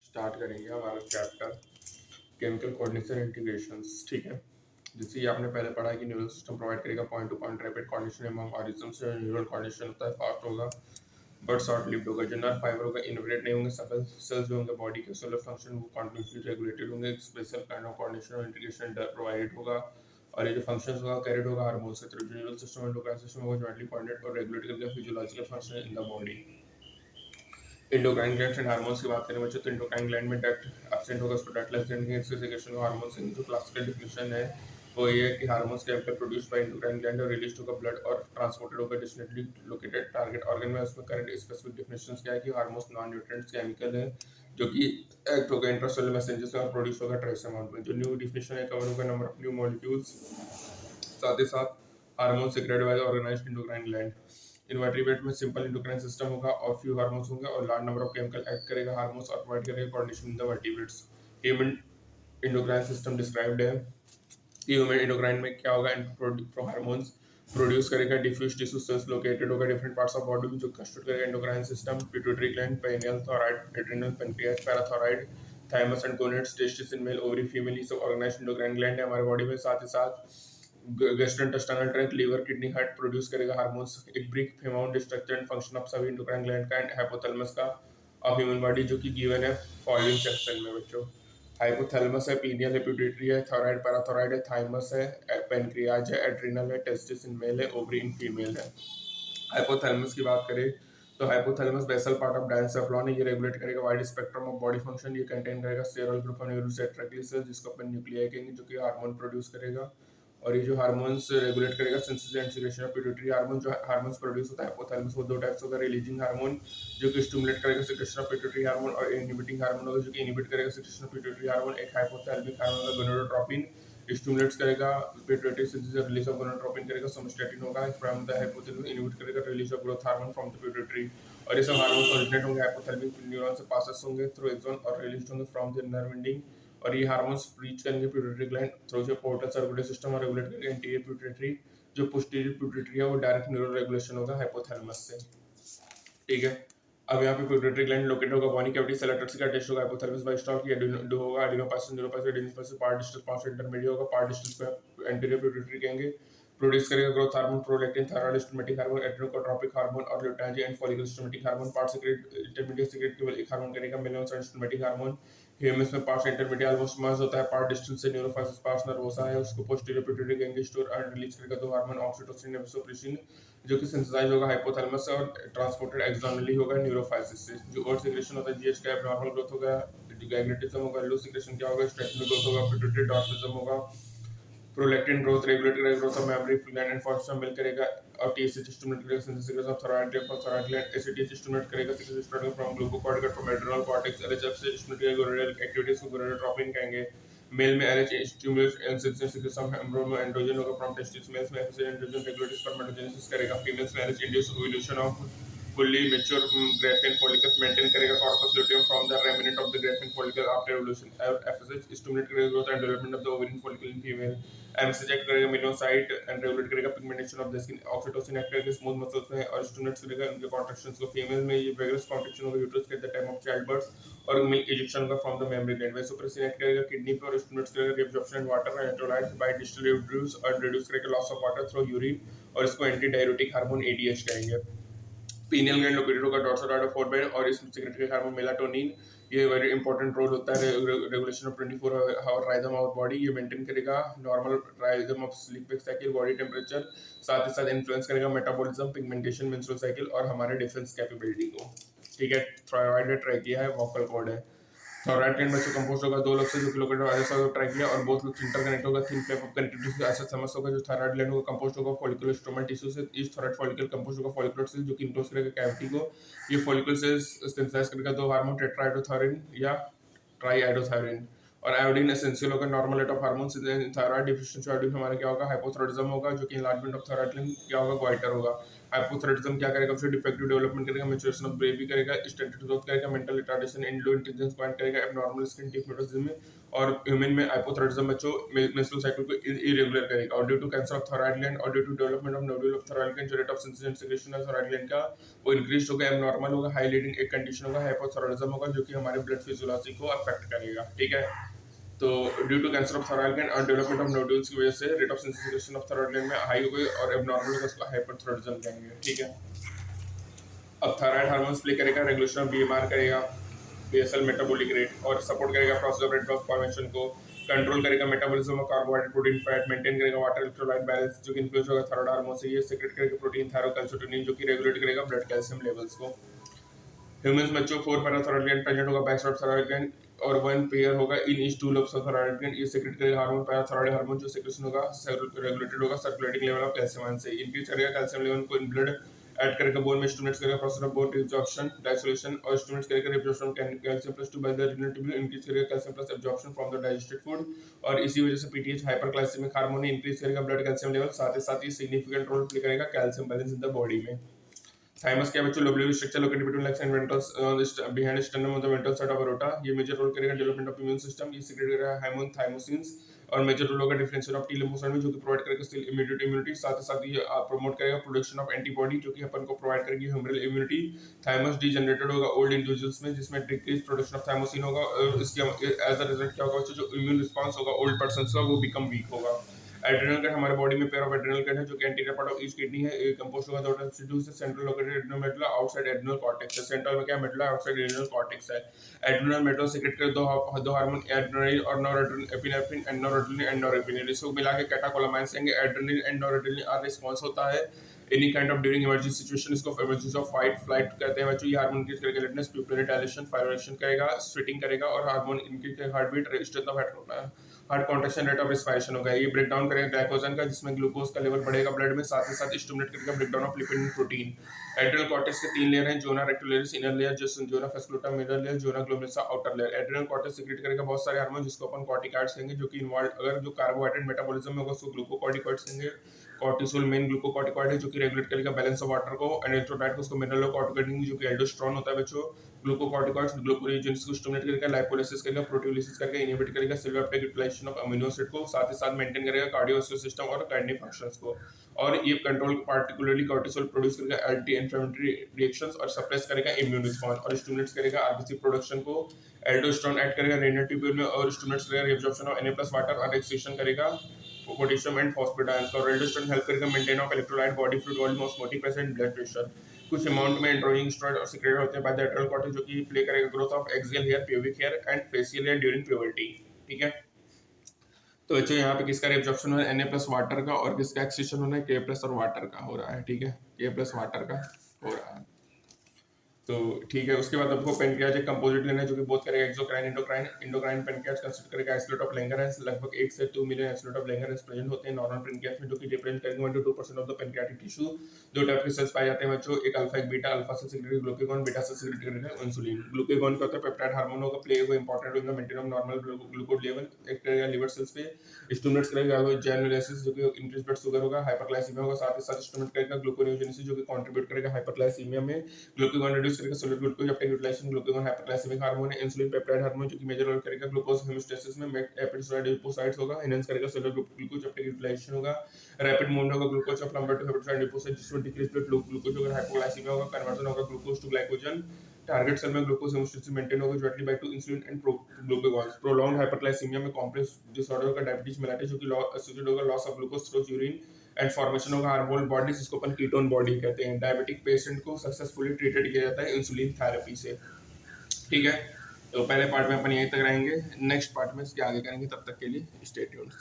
Start करेंगे हमारा chapter chemical coordination integrations. ठीक है, जैसे ये आपने पहले पढ़ा है कि न्यूरल सिस्टम प्रोवाइड करेगा point two point rapid coordination among organisms. Neural coordination होता है फास्ट होगा बट शॉर्ट लिव्ड होगा। जो नर्व फाइबर होगा इनोवेट नहीं होंगे, सब सेल्स जो होंगे बॉडी के सेलुलर फंक्शन वो कॉन्टिन्यूसली रेगुलेटेड होंगे। स्पेशल काइंड ऑफ कोऑर्डिनेशन और इंटीग्रेशन प्रोवाइडेड होगा और ये जो फंक्शंस होगा कैरिड होगा हार्मोन्स के through. Neural system endocrine system होगा जॉइंटली कोऑर्डिनेट और रेगुलेट करके physiological function in the body. Endocrine glands and hormones की बात करें बच्चों तो एंडोक्राइन ग्लैंड में डक्ट एब्सेंट होगा, उसको डक्टलेस ग्लैंड की सेक्रेशन ऑफ हार्मोन्स। जो क्लासिकल डिफिनेशन है वो ये है कि hormones chemical produced by endocrine gland और रिलीज्ड होगा ब्लड और ट्रांसपोर्टेड होगा डेस्टिनेटली लोकेटेड टारगेट ऑर्गन में। उसमें करंट स्पेसिफिक डिफिनेशंस क्या है कि हार्मोन्स नॉन न्यूट्रिएंट्स केमिकल है जो कि एक्ट होगा इंट्रासेलुलर मैसेंजर्स और प्रोड्यूस होगा ट्रेस अमाउंट में। जो न्यू डिफिनेशन है कवर होगा नंबर ऑफ न्यू मॉलिक्यूल्स, साथ ही साथ hormone secreted by the organised endocrine gland. Invertebrate में सिंपल एंडोक्राइन सिस्टम होगा और फ्यू हार्मोन्स होंगे और large number of chemical act करेगा हार्मोन्स और प्रोवाइड करेगा coordination in the vertebrates. Human endocrine system described है कि ह्यूमन एंडोक्राइन में क्या होगा, हार्मोन्स प्रोड्यूस करेगा, डिफ्यूज टिश्यू सेल्स लोकेटेड होगा डिफरेंट पार्ट्स ऑफ बॉडी में जो कंस्टिट्यूट करेगा endocrine system. Pituitary gland, pineal, thyroid, adrenal, pancreas, parathyroid, thymus and gonads, testis in male, ovary female, ये सब ऑर्गेनाइज्ड एंडोक्राइन ग्लैंड है हमारे body में। साथ ही साथ gastrointestinal tract, liver, kidney, heart produce करेगा हार्मोन्स। एक brief amount structure and function of सभी एंडोक्राइन ग्लैंड का एंड हाइपोथैलेमस का ऑफ ह्यूमन बॉडी जो कि गिवन है फॉलोइंग सेक्शन में बच्चों। हाइपोथैलेमस है, पीनियल है, पिट्यूटरी है, थायराइड पैराथायराइड है, थाइमस है, पैनक्रियाज है, एड्रिनल है, टेस्टिस इन मेल है, ओवरी इन फीमेल है। हाइपोथैलेमस की बात करें तो हाइपोथैलेमस बेसल पार्ट ऑफ डायंसेफ्लॉन है, ये रेगुलेट करेगा wide spectrum of body function. ये कंटेन करेगा स्टेरॉल ग्रुप ऑफ न्यूरोसेट्राइकल सेल्स जिसको अपन न्यूक्लियाई कहेंगे जो कि हार्मोन प्रोड्यूस करेगा और ये जो हार्मोन्स रेगुलेट करेगा synthesis and secretion of pituitary hormone. जो हार्मोन्स प्रोड्यूस होता है हाइपोथैलेमस वो दो टाइप्स होगा, रिलीजिंग हार्मोन जो कि स्टिमुलेट करेगा सीक्रेशन ऑफ पिट्यूटरी हार्मोन और इनहिबिटिंग हार्मोन होगा जो कि इनहिबिट करेगा सीक्रेशन ऑफ पिट्यूटरी हार्मोन। एक हाइपोथैलेमिक हार्मोन होगा गोनाडोट्रोपिन, स्टिमुलेट्स करेगा pituitary synthesis release of gonadotropin करेगा। सोमेस्टेटिन होगा फ्रॉम द हाइपोथैलेमस, इनहिबिट करेगा release of growth hormone from the pituitary. और ये सब हार्मोन्स ओरिजिनेट होंगे हाइपोथैलेमिक न्यूरॉन से पासेस होंगे थ्रू एक्सॉन और रिलीज होंगे फ्रॉम द नर्व एंडिंग और ये हार्मोन्स रीच करेंगे पिट्यूटरी ग्लैंड थ्रू जो पोर्टल सर्कुलेटरी सिस्टम और रेगुलेट करेंगे एंटीरियर पिट्यूटरी। जो पोस्टीरियर पिट्यूटरी है वो डायरेक्ट न्यूरल रेगुलेशन होगा हाइपोथैलेमस से। ठीक है, अब यहाँ पे पिट्यूटरी ग्लैंड लोकेट होगा बॉडी कैविटी, सेलेक्टर्स का टेस्ट होगा हाइपोथैलेमस बाय स्टॉक की एडिनो होगा, adenohypophysis, neurohypophysis, adenohypophysis, part distal, part intermediate होगा, पार्ट डिस्टल को एंटीरियर पिट्यूटरी कहेंगे। प्रोड्यूस करेगा growth hormone, prolactin, thyroid stimulating hormone, adrenocortic hormone और lutein and follicle stimulating hormone. Part secrete intermediate secrete केवल एक hormone करेगा, melanocyte stimulating hormone. Humans में part intermediate almost merge होता है, पार्ट डिस्टल से न्यूरोफाइसिस, पार्ट नर्वोसा है उसको पोस्टीरियर पिट्यूटरी कहेंगे। स्टोर एंड रिलीज करेगा दो हार्मोन ऑक्सीटोसिन और वेसोप्रेसिन जो कि सिंथेसाइज होगा हाइपोथैलेमस से और ट्रांसपोर्टेड एक्सोनली होगा न्यूरोफाइसिस से। जो और सीक्रेशन होता है जीएच का नॉर्मल ग्रोथ होगा, गैग्रेटिज्म होगा, लो सीक्रेशन क्या होगा, स्ट्रेटनल ग्रोथ होगा, पिट्यूटरी डॉर्फिज्म होगा। प्रोलैक्टिन ग्रोथ रेगुलेट करेगा growth of mammary gland and phosphorus mill करेगा और टीएसएच स्टिमुलेट करेगा synthesis of thyroid for thyroid gland. ACTH stimulate करेगा synthesis from glucocorticoid from adrenal cortex. LHF से स्टिमुलेट करेगा gonadal activities को gonadotropin कहेंगे। Male में LH stimulates synthesis of androgen होगा फ्रॉम टेस्टिस। मेल्स में एंड्रोजन रेगुलेट स्पर्मेटोजेनेसिस करेगा। Females में LH induce ovulation of fully mature graphene follicles maintain करेगा corpus luteum from the remnant of the graphene follicle after evolution। FSH stimulate करेगा growth and development of the ovarian follicle in female। MSH act करेगा melanocyte and regulate करेगा pigmentation of the skin। oxytocin act करेगा smooth muscles में और stimulates करेगा उनके contractions को। female में ये vigorous contraction होगा uterus के at the time of childbirth और milk ejection होगा from the mammary gland। vasopressin act करेगा kidney पे और stimulates करेगा reabsorption and water and electrolytes by distal reduce और reduce करेगा loss of water through urine और इसको एंटी डाययूरेटिक हार्मोन ADH कहेंगे। पीनियल ग्लैंड लोकेटेड होगा डॉर्सल ऑफ फोर और इसमें सिक्रेटरी हार्मोन मेलाटोनिन, ये वेरी इंपॉर्टेंट रोल होता है regulation of 24 hour rhythm of body. ये मेंटेन करेगा normal rhythm of sleep cycle, body temperature, साथ ही साथ इन्फ्लुएंस करेगा मेटाबॉलिज्म, पिगमेंटेशन, मेंस्ट्रुअल साइकिल और हमारे डिफेंस कैपेबिलिटी को। ठीक है, थायराइड ट्रैकिया है, वोकल कॉर्ड है। थायराइड ग्लैंड में से कंपोस्ट होगा दो लोग से जो कि लोकेटेड है ट्रैकिया और बोथ लोग इंटरकनेक्ट होगा थिन फ्लेप ऑफ कनेक्टिविटी से ऐसा समझ होगा। जो थायराइड ग्लैंड होगा कंपोस्ट होगा फॉलिकुलर स्ट्रोमा टिश्यू से, इस थायराइड फॉलिकल कंपोस्ट होगा फॉलिकुलर सेल जो कि इनक्लोज करेगा कैविटी को। ये फॉलिकुलर सेल्स सिंथेसाइज करेगा दो हार्मोन टेट्राआइडोथायरिन या ट्राईआइडोथायरिन और आयोडीन एसेंशियल होगा normal rate of hormones. Thyroid deficiency iodine हमारा क्या होगा, हाइपोथायरायडिज्म होगा जो कि इनलार्जमेंट ऑफ थायराइड ग्लैंड क्या होगा, ग्वाइटर होगा। हाइपोथायराइडिज्म क्या करेगा, उससे डिफेक्टिव डेवलपमेंट करेगा, मैच्योरेशन ऑफ ब्रेन भी करेगा, स्टंटेड ग्रोथ करेगा, mental retardation and low intelligence point करेगा, एबनॉर्मल स्किन टिप मेटाबॉलिज्म में, और ह्यूमन में हाइपोथायराइडिज्म बच्चों मेंस्ट्रुअल साइकिल को इरेगुलर करेगा, और due to cancer of thyroid gland और due to development of nodule of thyroid gland, जो rate of synthesis and secretion of thyroid gland का वो इंक्रीज होगा, एबनॉर्मल होगा, हाई लीडिंग एक कंडीशन होगा, हाइपोथायराइडिज्म होगा, जो कि हमारे ब्लड फिजियोलॉजी को अफेक्ट करेगा। ठीक है, तो due to cancer of thyroid gland और डेवलपमेंट ऑफ नोड्यूल्स की वजह से rate of sensitivity of thyroid gland में हाई हो गई और एबनॉर्मल होगा, उसको हाइपरथायराइडिज्म कहेंगे। ठीक है, अब थायराइड हार्मोन्स प्ले करेगा रेगुलेशन ऑफ बीएमआर करेगा, बेसल मेटाबॉलिक रेट, और सपोर्ट करेगा process of red blood formation को, कंट्रोल करेगा metabolism of carbohydrate protein fat, maintain करेगा वाटर इलेक्ट्रोलाइट बैलेंस, जो कि इन्फ्लुएंस होगा थायराइड हार्मोन से, ये सीक्रेट करेगा प्रोटीन थायरोकैल्सिटोनिन, जो कि रेगुलेट करेगा ब्लड कैल्शियम लेवल्स को। ह्यूमंस बच्चों 4 पैराथायराइड ग्लैंड प्रेजेंट होगा, बैक थायराइड ग्लैंड, और 1 पेयर होगा in each 2 lobes of thyroid gland, ये सीक्रेट करेगा हार्मोन पैराथायराइड हार्मोन, जो सीक्रेशन होगा रेगुलेटेड होगा सर्कुलेटिंग लेवल ऑफ कैल्शियम से, इंक्रीज करेगा कैल्शियम लेवल को इन ब्लड, ऐड करेगा बोन में, स्टिमुलेट्स करेगा प्रोसेस ऑफ बोन रिजॉर्प्शन डाइसोलेशन, और स्टिमुलेट्स करेगा रिब्जॉर्प्शन calcium plus 2 bye the renal tubule, increase करेगा calcium plus absorption from the digested food, और इसी वजह से पीटीएच हाइपरग्लाइसेमिक हार्मोन इंक्रीज करेगा ब्लड कैल्शियम लेवल, साथ ही साथ ये सिग्निफिकेंट रोल प्ले करेगा calcium balance in the body में। थाइमस क्या बच्चों, lobular structure located between legs and ventrals behind sternum of the ventral side of aorta, ये मेजर रोल करेगा डेवलपमेंट ऑफ इम्यून सिस्टम, ये सीक्रेट करेगा hormone थाइमोसिन्स, और major role होगा differential of T lymphocyte में, जो कि प्रोवाइड करेगा सेल इम्यूनिटी, साथ ही साथ ये प्रमोट करेगा प्रोडक्शन ऑफ एंटीबॉडी, जो कि अपन को प्रोवाइड करेगी ह्यूमरल इम्यूनिटी। थाइमस डीजनरेटेड होगा ओल्ड इंडिविजुअल्स में, जिसमें डिक्रीज प्रोडक्शन ऑफ थाइमोसिन होगा, और इसके एज अ रिजल्ट क्या होगा बच्चों, जो इम्यून रिस्पांस होगा ओल्ड पर्सन का वो बिकम वीक होगा। एड्रेनल ग्लैंड हमारे बॉडी में पेयर ऑफ एड्रेनल ग्लैंड है, जो कि anterior part of each kidney है, ये कंपोज्ड होगा दो रेसिड्यू से, central located adrenal medulla, outside adrenal cortex है, सेंट्रल में क्या मेडुला, आउटसाइड एड्रेनल कॉर्टेक्स है। एड्रेनल मेडुला सीक्रेट कर दो हार्मोन एड्रेनलिन और नॉरएड्रेनलिन, एपिनेफ्रिन एंड नॉरएड्रेनलिन एंड नॉरएपिनेफ्रिन, इसको मिला के कैटाकोलामाइन्स देंगे, एड्रेनलिन एंड नॉरएड्रेनलिन आर रिस्पांस होता है any kind of during emergency situation, इसको इमरजेंसी ऑफ फाइट फ्लाइट कहते हैं बच्चों। ये हार्मोन इंक्रीज करेगा लेटनेस, प्यूपिलरी डायलेशन, फाइब्रेशन करेगा, स्वेटिंग करेगा, और हार्मोन इंक्रीज करेगा heart beat, strength of heart contraction, rate of respiration होगा, ये ब्रेक डाउन करेगा ग्लाइकोजन का, जिसमें ग्लूकोज का लेवल बढ़ेगा ब्लड में, साथ ही साथ स्टिमुलेट करेगा break down of lipid and protein. Adrenal cortex के 3 लेयर हैं, zona reticularis inner layer, zona fasciculata middle layer, zona glomerulus outer layer. Adrenal cortex secrete करेगा बहुत सारे हार्मोन, जिसको अपन कॉर्टिकॉइड्स कहेंगे, जो कि इन्वॉल्व अगर जो कार्बोहाइड्रेट मेटाबॉलिज्म में होगा उसको ग्लूकोकॉर्टिकॉइड्स कहेंगे। कॉर्टिसोल मेन ग्लूकोकॉर्टिकॉइड है, जो कि रेगुलेट करेगा बैलेंस ऑफ वाटर को, एंड इलेक्ट्रोलाइट को उसको मिनरल कॉर्टिकॉइड, जो कि एल्डोस्टेरोन होता है बच्चों। ग्लूकोकॉर्टिकॉइड्स ग्लूकोनेजेंस को स्टिमुलेट करेगा, लाइपोलाइसिस करेगा, प्रोटियोलिसिस करेगा, इनहिबिट करेगा cell uptake utilisation of amino acid को, साथ ही साथ मेंटेन करेगा कार्डियोवास्कुलर सिस्टम और किडनी फंक्शंस को, और ये कंट्रोल पार्टिकुलरली कॉर्टिसोल प्रोड्यूस करेगा एंटी इन्फ्लेमेटरी रिएक्शंस, और सप्रेस करेगा इम्यून रिस्पांस, और स्टिमुलेट्स करेगा आरबीसी प्रोडक्शन को। एल्डोस्टेरोन ऐड करेगा रेनल ट्यूब्यूल में, और स्टिमुलेट्स करेगा रिएब्जॉर्प्शन ऑफ Na+ वाटर, और एक्सक्रीशन करेगा पोटेशियम एंड फॉस्फेट आयंस, और एल्डोस्टेरोन हेल्प करेगा maintain of electrolyte, body fluid volume, osmotic pressure and blood pressure. कुछ अमाउंट में एंड्रोजन स्टेरॉइड और सीक्रेट होते हैं बाय द एड्रेनल कॉर्टेक्स, जो कि प्ले करेगा growth of axial hair, pubic hair and facial hair during puberty. ठीक है, तो बच्चों यहाँ पे किसका रिएब्जॉर्प्शन हो रहा है, Na+ वाटर का, और किसका एक्सक्रीशन हो रहा है, K+ और वाटर का हो रहा है। ठीक है, K+ वाटर का हो रहा है। तो ठीक है, उसके बाद आपको पेनक्रियाज एक कंपोजिट लेना है, जो कि बोथ करेगा exocrine endocrine. Endocrine pancreas consist करेगा आइसोलेट ऑफ लैंगरहैंस, लगभग 1 से 2 million isolate of Langerhans present होते हैं नॉर्मल पेनक्रियाज में, जो कि रिप्रेजेंट करेंगे 1 to 2% of the pancreatic tissue. 2 type के सेल्स पाए जाते हैं बच्चों, एक अल्फा एक बीटा। अल्फा से सीक्रेट ग्लूकागॉन, बीटा से सीक्रेट करेगा इंसुलिन। ग्लूकागॉन क्या होता है, पेप्टाइड हार्मोन होगा, प्ले को important role in the maintain of normal glucose level, एक करेगा लिवर सेल्स पे, स्टिमुलेट्स करेगा जेनुलेसिस, जो कि इंक्रीज ब्लड शुगर होगा, हाइपरग्लाइसीमिया होगा, साथ ही साथ स्टिमुलेट करेगा ग्लूकोनियोजेनेसिस, जो कि कंट्रीब्यूट करेगा हाइपरग्लाइसीमिया में। ग्लूकागॉन रिड्यूस करेगा cellular glucose uptake utilisation, glucagon hyperglycaemic hormone है। इंसुलिन पेप्टाइड हार्मोन, जो कि मेजर रोल करेगा ग्लूकोज होमोस्टेसिस में, एपिडियोसाइड्स होगा, एनहांस करेगा सेलुलर ग्लूकोज अपटेक यूटिलाइजेशन होगा। रैपिड मूवमेंट होगा glucose of number to hepatocyte adipocyte, जिसमें डिक्रीज ब्लड ग्लूकोज होगा, हाइपोग्लाइसीमिया होगा, कन्वर्जन होगा glucose to glycogen. Target cell में ग्लूकोज होमोस्टेसिस मेंटेन होगा directly by to insulin and glucagon. Prolonged hyperglycaemia में complex disorder का diabetes mellitus, जो कि एसोसिएटेड होगा loss of glucose through urine and formation होगा हार्मोन बॉडी, जिसको अपन कीटोन बॉडी कहते हैं। डायबिटिक पेशेंट को सक्सेसफुली ट्रीटेड किया जाता है इंसुलिन थेरेपी से। ठीक है, तो पहले पार्ट में अपन यहीं तक रहेंगे, नेक्स्ट पार्ट में इसके आगे करेंगे, तब तक के लिए स्टे ट्यून्ड।